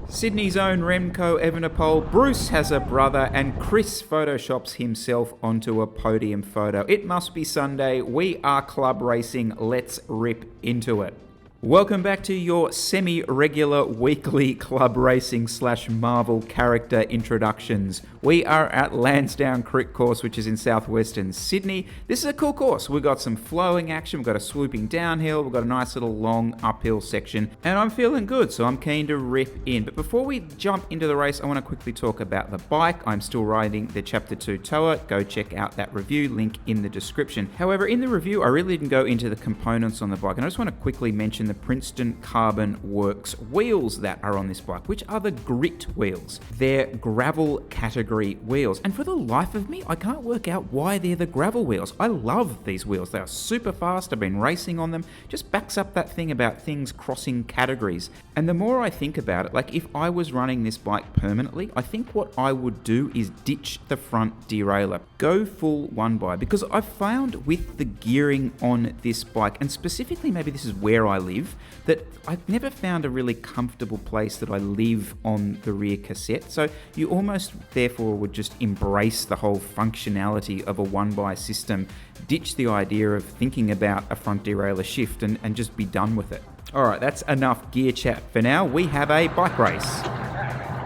Sydney's own Remco Evenepoel, Bruce has a brother, and Chris photoshops himself onto a podium photo. It must be Sunday. We are club racing. Let's rip into it. Welcome back to your semi-regular weekly club racing / Marvel character introductions. We are at Lansdown Crit Course, which is in southwestern Sydney. This is a cool course. We've got some flowing action, we've got a swooping downhill, we've got a nice little long uphill section, and I'm feeling good, so I'm keen to rip in. But before we jump into the race, I want to quickly talk about the bike. I'm still riding the Chapter 2 Tower. Go check out that review, link in the description. However, in the review, I really didn't go into the components on the bike, and I just want to quickly mention the Princeton Carbon Works wheels that are on this bike, which are the grit wheels. They're gravel category wheels, and for the life of me, I can't work out why they're the gravel wheels. I love these wheels. They are super fast. I've been racing on them. Just backs up that thing about things crossing categories. And the more I think about it, like if I was running this bike permanently, I think what I would do is ditch the front derailleur. Go full one by, because I've found with the gearing on this bike, and specifically maybe this is where I live, that I've never found a really comfortable place that I live on the rear cassette. So you almost therefore would just embrace the whole functionality of a one-by system, ditch the idea of thinking about a front derailleur shift and just be done with it. All right, that's enough gear chat for now. We have a bike race.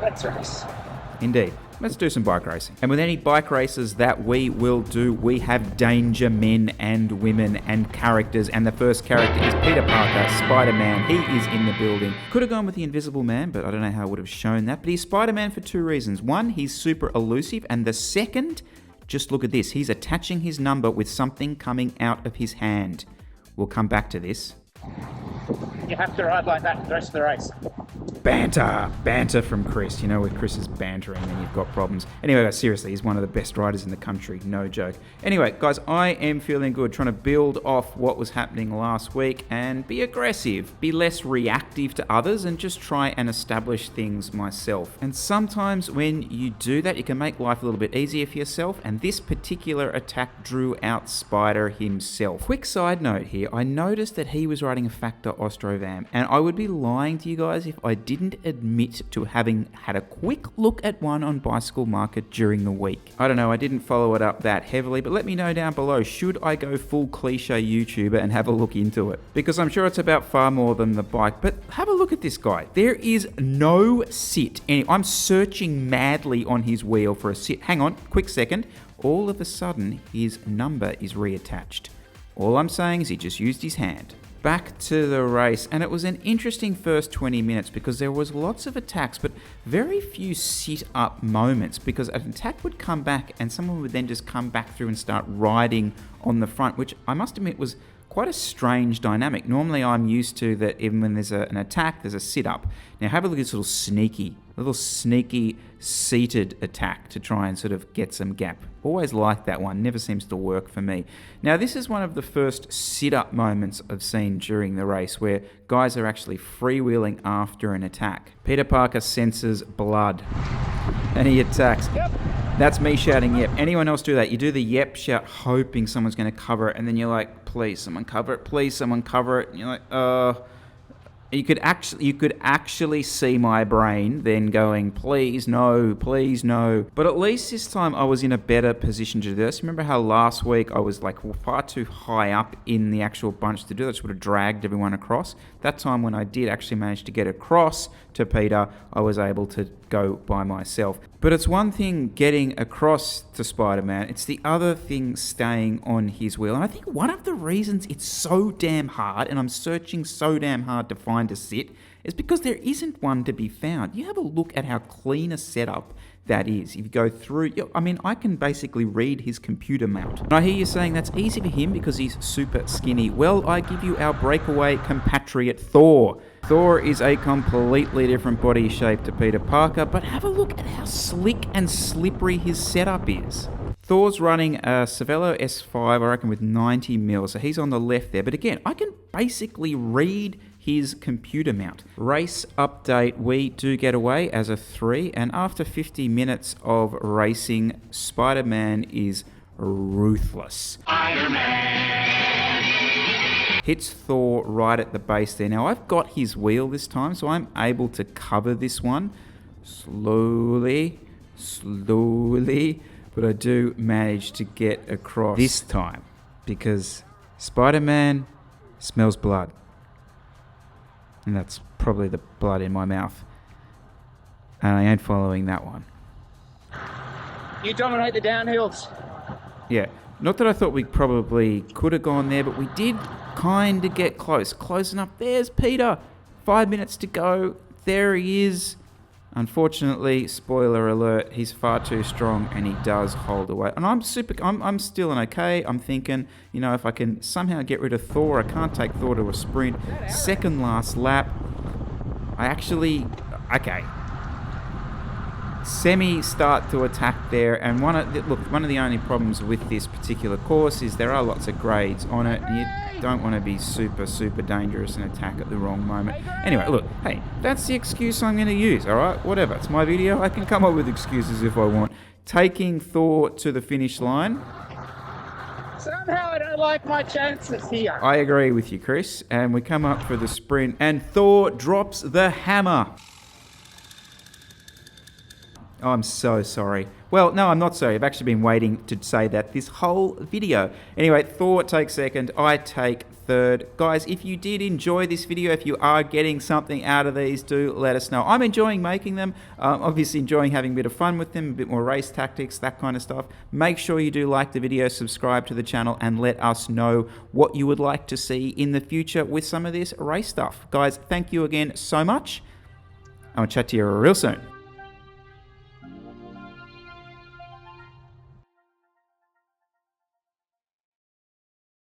Let's race. Indeed. Let's do some bike racing. And with any bike races that we will do, we have danger men and women and characters. And the first character is Peter Parker, Spider-Man. He is in the building. Could have gone with the Invisible Man, but I don't know how I would have shown that. But he's Spider-Man for two reasons. One, he's super elusive. And the second, just look at this. He's attaching his number with something coming out of his hand. We'll come back to this. You have to ride like that the rest of the race. Banter from Chris. You know, with Chris is bantering, then you've got problems. Anyway, guys, seriously, he's one of the best riders in the country, no joke. Anyway, guys, I am feeling good, trying to build off what was happening last week and be aggressive, be less reactive to others, and just try and establish things myself. And sometimes when you do that, you can make life a little bit easier for yourself, and this particular attack drew out Spider himself. Quick side note here, I noticed that he was riding a Factor Ostrovam, and I would be lying to you guys if I didn't admit to having had a quick look at one on Bicycle Market during the week. I don't know, I didn't follow it up that heavily, but let me know down below, should I go full cliche YouTuber and have a look into it? Because I'm sure it's about far more than the bike, but have a look at this guy. There is no sit. I'm searching madly on his wheel for a sit. Hang on, quick second. All of a sudden, his number is reattached. All I'm saying is he just used his hand. Back to the race, and it was an interesting first 20 minutes because there was lots of attacks, but very few sit-up moments, because an attack would come back and someone would then just come back through and start riding on the front, which I must admit was quite a strange dynamic. Normally I'm used to that even when there's an attack, there's a sit-up. Now have a look at this little sneaky seated attack to try and sort of get some gap. Always like that one, never seems to work for me. Now this is one of the first sit-up moments I've seen during the race where guys are actually freewheeling after an attack. Peter Parker senses blood and he attacks. Yep. That's me shouting yep. Anyone else do that? You do the yep shout hoping someone's going to cover it, and then you're like, please someone cover it, please someone cover it. And you're like, You could actually see my brain then going, please no. But at least this time I was in a better position to do this. Remember how last week I was like far too high up in the actual bunch to do that? I just would have dragged everyone across. That time when I did actually manage to get across to Peter, I was able to go by myself. But it's one thing getting across to Spider-Man, it's the other thing staying on his wheel. And I think one of the reasons it's so damn hard, and I'm searching so damn hard to find a sit, is because there isn't one to be found. You have a look at how clean a setup that is. If you go through, I can basically read his computer mount. And I hear you saying that's easy for him because he's super skinny. Well, I give you our breakaway compatriot Thor. Thor is a completely different body shape to Peter Parker, but have a look at how slick and slippery his setup is. Thor's running a Cervelo S5, I reckon, with 90 mils, so he's on the left there. But again, I can basically read his computer mount. Race update, we do get away as a 3, and after 50 minutes of racing, Spider-Man is ruthless. Spider-Man! Hits Thor right at the base there. Now, I've got his wheel this time, so I'm able to cover this one slowly, but I do manage to get across this time because Spider-Man smells blood. And that's probably the blood in my mouth. And I ain't following that one. You dominate the downhills. Yeah, not that I thought we probably could have gone there, but we did kind of get close. Close enough. There's Peter. 5 minutes to go. There he is. Unfortunately, spoiler alert, he's far too strong and he does hold away. And I'm still an okay. I'm thinking, you know, if I can somehow get rid of Thor, I can't take Thor to a sprint. Second last lap. I actually, okay. Semi start to attack there, and one of the only problems with this particular course is there are lots of grades on it, and you don't want to be super dangerous and attack at the wrong moment. Anyway, look, hey, that's the excuse I'm going to use, alright? Whatever, it's my video, I can come up with excuses if I want. Taking Thor to the finish line. Somehow I don't like my chances here. I agree with you, Chris, and we come up for the sprint, and Thor drops the hammer. Oh, I'm so sorry. Well, no, I'm not sorry. I've actually been waiting to say that this whole video. Anyway, Thor takes second. I take third. Guys, if you did enjoy this video, if you are getting something out of these, do let us know. I'm enjoying making them. Obviously enjoying having a bit of fun with them, a bit more race tactics, that kind of stuff. Make sure you do like the video, subscribe to the channel, and let us know what you would like to see in the future with some of this race stuff. Guys, thank you again so much. I'll chat to you real soon.